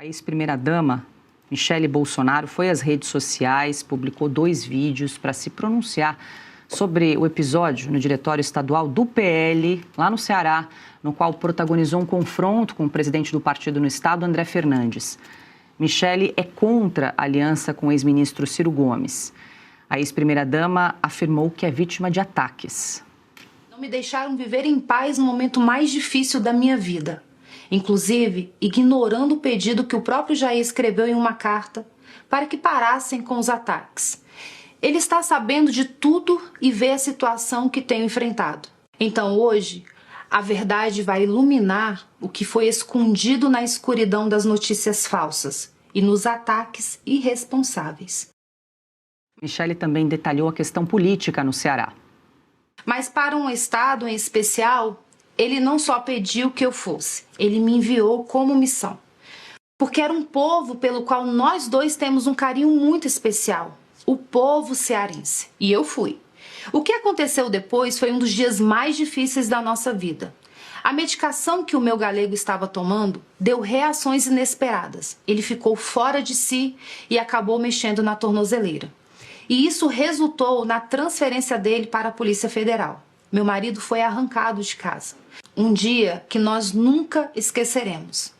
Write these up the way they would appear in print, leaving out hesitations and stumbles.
A ex-primeira-dama, Michele Bolsonaro, foi às redes sociais, publicou 2 vídeos para se pronunciar sobre o episódio no Diretório Estadual do PL, lá no Ceará, no qual protagonizou um confronto com o presidente do partido no estado, André Fernandes. Michele é contra a aliança com o ex-ministro Ciro Gomes. A ex-primeira-dama afirmou que é vítima de ataques. Não me deixaram viver em paz no momento mais difícil da minha vida. Inclusive, ignorando o pedido que o próprio Jair escreveu em uma carta para que parassem com os ataques. Ele está sabendo de tudo e vê a situação que tenho enfrentado. Então hoje, a verdade vai iluminar o que foi escondido na escuridão das notícias falsas e nos ataques irresponsáveis. Michele também detalhou a questão política no Ceará. Mas para um estado em especial, ele não só pediu que eu fosse, ele me enviou como missão. Porque era um povo pelo qual nós dois temos um carinho muito especial, o povo cearense. E eu fui. O que aconteceu depois foi um dos dias mais difíceis da nossa vida. A medicação que o meu galego estava tomando deu reações inesperadas. Ele ficou fora de si e acabou mexendo na tornozeleira. E isso resultou na transferência dele para a Polícia Federal. Meu marido foi arrancado de casa. Um dia que nós nunca esqueceremos.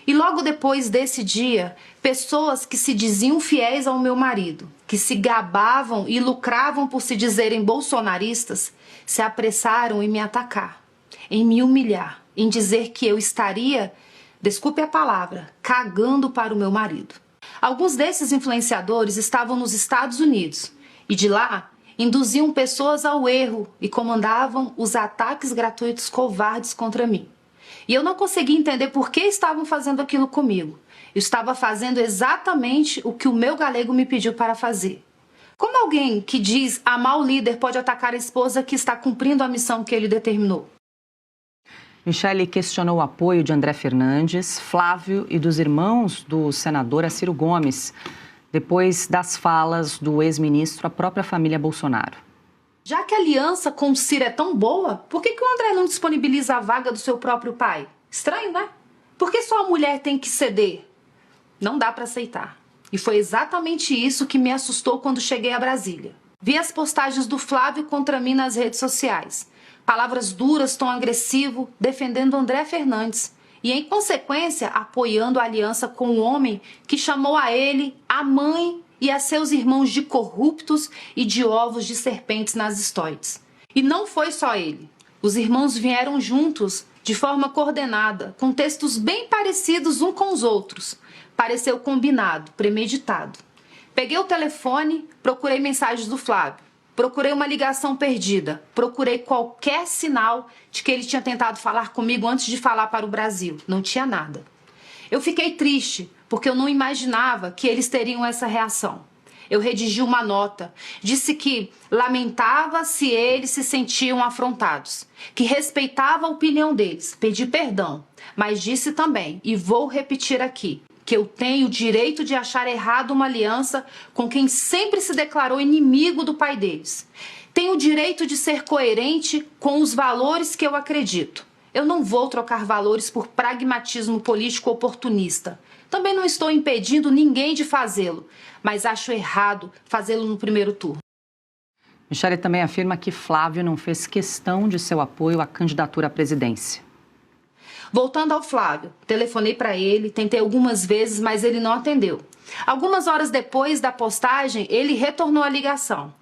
E logo depois desse dia, pessoas que se diziam fiéis ao meu marido, que se gabavam e lucravam por se dizerem bolsonaristas, se apressaram em me atacar, em me humilhar, em dizer que eu estaria, desculpe a palavra, cagando para o meu marido. Alguns desses influenciadores estavam nos Estados Unidos e de lá induziam pessoas ao erro e comandavam os ataques gratuitos covardes contra mim. E eu não conseguia entender por que estavam fazendo aquilo comigo. Eu estava fazendo exatamente o que o meu galego me pediu para fazer. Como alguém que diz amar o líder pode atacar a esposa que está cumprindo a missão que ele determinou? Michele questionou o apoio de André Fernandes, Flávio e dos irmãos do senador Ciro Gomes, depois das falas do ex-ministro à própria família Bolsonaro. Já que a aliança com o Ciro é tão boa, por que o André não disponibiliza a vaga do seu próprio pai? Estranho, né? Por que só a mulher tem que ceder? Não dá para aceitar. E foi exatamente isso que me assustou quando cheguei a Brasília. Vi as postagens do Flávio contra mim nas redes sociais. Palavras duras, tom agressivo, defendendo André Fernandes. E, em consequência, apoiando a aliança com o homem que chamou a ele, a mãe e a seus irmãos de corruptos e de ovos de serpentes nas estoides. E não foi só ele. Os irmãos vieram juntos, de forma coordenada, com textos bem parecidos uns com os outros. Pareceu combinado, premeditado. Peguei o telefone, procurei mensagens do Flávio. Procurei uma ligação perdida, procurei qualquer sinal de que ele tinha tentado falar comigo antes de falar para o Brasil. Não tinha nada. Eu fiquei triste, porque eu não imaginava que eles teriam essa reação. Eu redigi uma nota, disse que lamentava se eles se sentiam afrontados, que respeitava a opinião deles, pedi perdão, mas disse também, e vou repetir aqui, que eu tenho o direito de achar errado uma aliança com quem sempre se declarou inimigo do pai deles. Tenho o direito de ser coerente com os valores que eu acredito. Eu não vou trocar valores por pragmatismo político oportunista. Também não estou impedindo ninguém de fazê-lo, mas acho errado fazê-lo no primeiro turno. Michele também afirma que Flávio não fez questão de seu apoio à candidatura à presidência. Voltando ao Flávio, telefonei para ele, tentei algumas vezes, mas ele não atendeu. Algumas horas depois da postagem, ele retornou a ligação.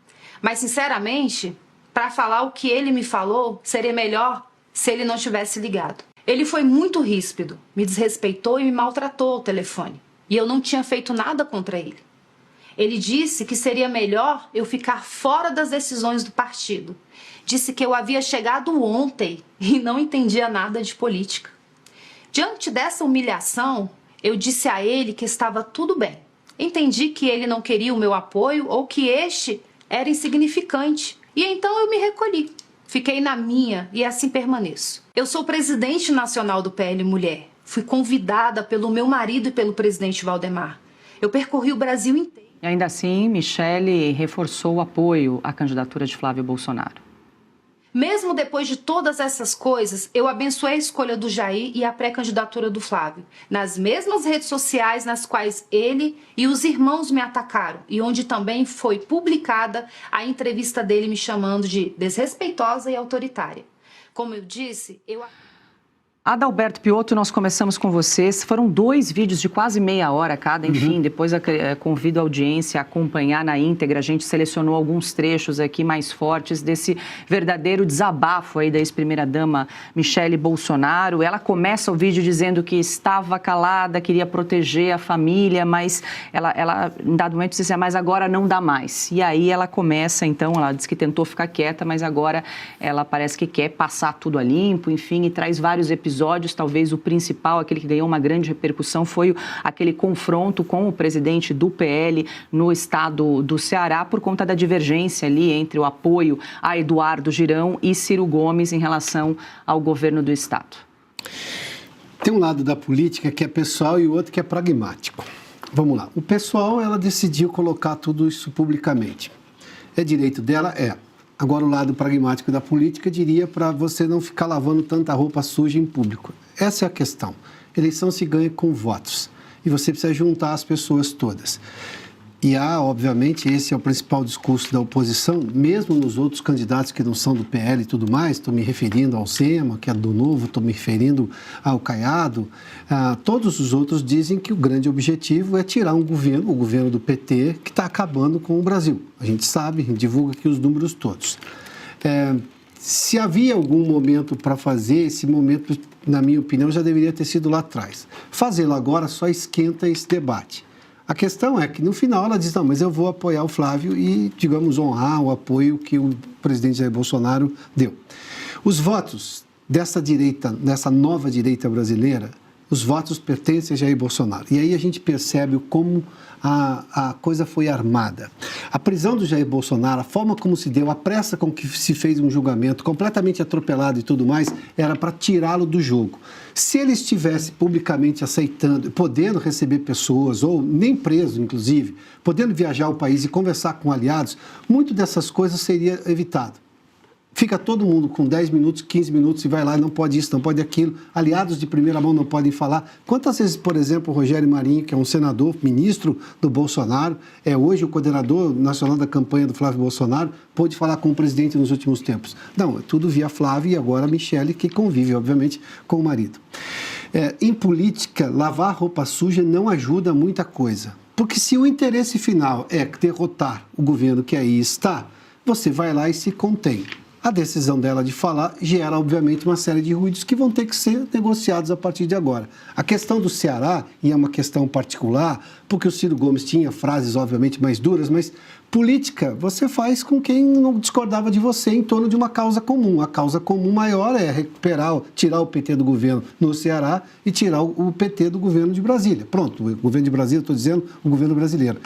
Mas, sinceramente, para falar o que ele me falou, seria melhor se ele não tivesse ligado. Ele foi muito ríspido, me desrespeitou e me maltratou ao telefone. E eu não tinha feito nada contra ele. Ele disse que seria melhor eu ficar fora das decisões do partido. Disse que eu havia chegado ontem e não entendia nada de política. Diante dessa humilhação, eu disse a ele que estava tudo bem. Entendi que ele não queria o meu apoio ou que este era insignificante. E então eu me recolhi. Fiquei na minha e assim permaneço. Eu sou presidente nacional do PL Mulher. Fui convidada pelo meu marido e pelo presidente Valdemar. Eu percorri o Brasil inteiro. E ainda assim, Michele reforçou o apoio à candidatura de Flávio Bolsonaro. Mesmo depois de todas essas coisas, eu abençoei a escolha do Jair e a pré-candidatura do Flávio, nas mesmas redes sociais nas quais ele e os irmãos me atacaram e onde também foi publicada a entrevista dele me chamando de desrespeitosa e autoritária. Como eu disse, Adalberto Piotto, nós começamos com vocês. Foram 2 vídeos de quase meia hora cada, enfim, depois convido a audiência a acompanhar na íntegra. A gente selecionou alguns trechos aqui mais fortes desse verdadeiro desabafo aí da ex-primeira-dama Michele Bolsonaro. Ela começa o vídeo dizendo que estava calada, queria proteger a família, mas ela em dado momento disse assim, mas agora não dá mais. E aí ela começa, então, ela disse que tentou ficar quieta, mas agora ela parece que quer passar tudo a limpo, enfim, e traz vários episódios. Talvez o principal, aquele que ganhou uma grande repercussão, foi aquele confronto com o presidente do PL no estado do Ceará por conta da divergência ali entre o apoio a Eduardo Girão e Ciro Gomes em relação ao governo do estado. Tem um lado da política que é pessoal e o outro que é pragmático. Vamos lá. O pessoal, ela decidiu colocar tudo isso publicamente. É direito dela? É. Agora, o lado pragmático da política diria para você não ficar lavando tanta roupa suja em público. Essa é a questão. Eleição se ganha com votos. E você precisa juntar as pessoas todas. E obviamente, esse é o principal discurso da oposição, mesmo nos outros candidatos que não são do PL e tudo mais, estou me referindo ao Zema, que é do Novo, estou me referindo ao Caiado, todos os outros dizem que o grande objetivo é tirar um governo, o governo do PT, que está acabando com o Brasil. A gente sabe, a gente divulga aqui os números todos. Se havia algum momento para fazer, esse momento, na minha opinião, já deveria ter sido lá atrás. Fazê-lo agora só esquenta esse debate. A questão é que, no final, ela diz, não, mas eu vou apoiar o Flávio e, digamos, honrar o apoio que o presidente Jair Bolsonaro deu. Os votos dessa direita, dessa nova direita brasileira, os votos pertencem a Jair Bolsonaro. E aí a gente percebe como a coisa foi armada. A prisão do Jair Bolsonaro, a forma como se deu, a pressa com que se fez um julgamento completamente atropelado e tudo mais, era para tirá-lo do jogo. Se ele estivesse publicamente aceitando, podendo receber pessoas, ou nem preso, inclusive, podendo viajar ao país e conversar com aliados, muito dessas coisas seria evitado. Fica todo mundo com 10 minutos, 15 minutos e vai lá, não pode isso, não pode aquilo. Aliados de primeira mão não podem falar. Quantas vezes, por exemplo, o Rogério Marinho, que é um senador, ministro do Bolsonaro, é hoje o coordenador nacional da campanha do Flávio Bolsonaro, pôde falar com o presidente nos últimos tempos? Não, é tudo via Flávio e agora a Michele, que convive, obviamente, com o marido. Em política, lavar roupa suja não ajuda muita coisa. Porque se o interesse final é derrotar o governo que aí está, você vai lá e se contém. A decisão dela de falar gera, obviamente, uma série de ruídos que vão ter que ser negociados a partir de agora. A questão do Ceará, e é uma questão particular, porque o Ciro Gomes tinha frases, obviamente, mais duras, mas política você faz com quem não discordava de você em torno de uma causa comum. A causa comum maior é tirar o PT do governo no Ceará e tirar o PT do governo de Brasília. Pronto, o governo de Brasília, estou dizendo, o governo brasileiro.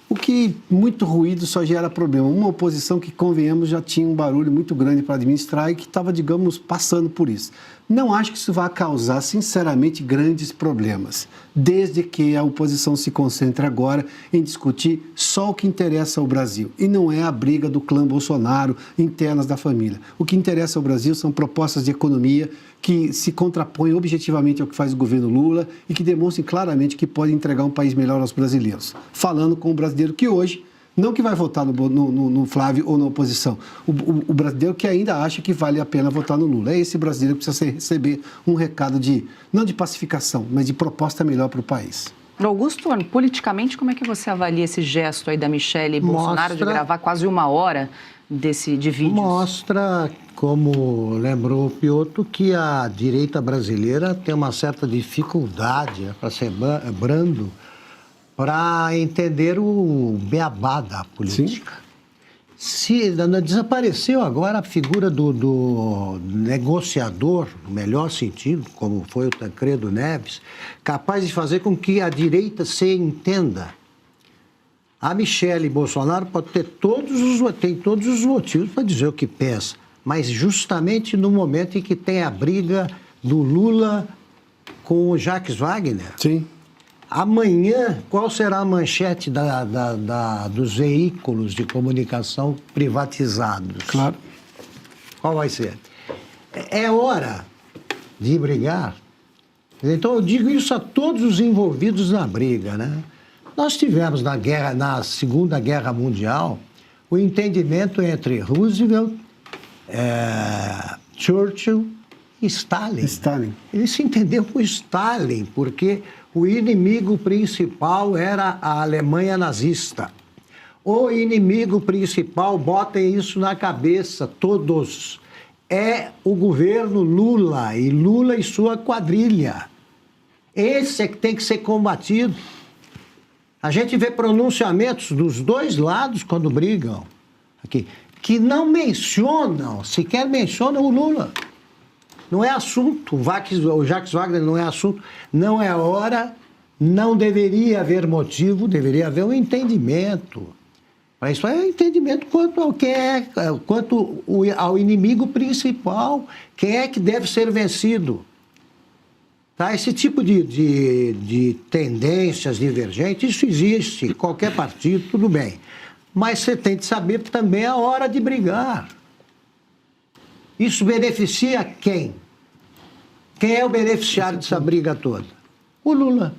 O que muito ruído só gera problema. Uma oposição que, convenhamos, já tinha um barulho muito grande para administrar e que estava, digamos, passando por isso. Não acho que isso vá causar, sinceramente, grandes problemas, desde que a oposição se concentre agora em discutir só o que interessa ao Brasil. E não é a briga do clã Bolsonaro, internas da família. O que interessa ao Brasil são propostas de economia que se contrapõem objetivamente ao que faz o governo Lula e que demonstrem claramente que pode entregar um país melhor aos brasileiros. Falando com o brasileiro que hoje, não que vai votar no Flávio ou na oposição, o brasileiro que ainda acha que vale a pena votar no Lula. É esse brasileiro que precisa receber um recado não de pacificação, mas de proposta melhor para o país. Augusto, politicamente, como é que você avalia esse gesto aí da Michele Bolsonaro de gravar quase 1 hora de vídeos? Mostra, como lembrou o Piotto, que a direita brasileira tem uma certa dificuldade, para ser brando, para entender o beabá da política. Desapareceu agora a figura do negociador, no melhor sentido, como foi o Tancredo Neves, capaz de fazer com que a direita se entenda. A Michele Bolsonaro pode ter tem todos os motivos para dizer o que pensa, mas justamente no momento em que tem a briga do Lula com o Jacques Wagner. Sim. Amanhã, qual será a manchete dos veículos de comunicação privatizados? Claro. Qual vai ser? É hora de brigar. Então, eu digo isso a todos os envolvidos na briga, né? Nós tivemos na Segunda Guerra Mundial o entendimento entre Roosevelt, Churchill e Stalin. Stalin. Ele se entendeu com Stalin, porque o inimigo principal era a Alemanha nazista. O inimigo principal, botem isso na cabeça, todos, é o governo Lula e sua quadrilha. Esse é que tem que ser combatido. A gente vê pronunciamentos dos dois lados quando brigam, aqui, que não mencionam, sequer mencionam o Lula. Não é assunto, o Jacques Wagner não é assunto, não é hora, não deveria haver motivo, deveria haver um entendimento. Mas isso é entendimento quanto ao inimigo principal, quem é que deve ser vencido. Tá? Esse tipo de tendências divergentes, isso existe em qualquer partido, tudo bem. Mas você tem que saber também a hora de brigar. Isso beneficia quem? Quem é o beneficiário dessa briga toda? O Lula.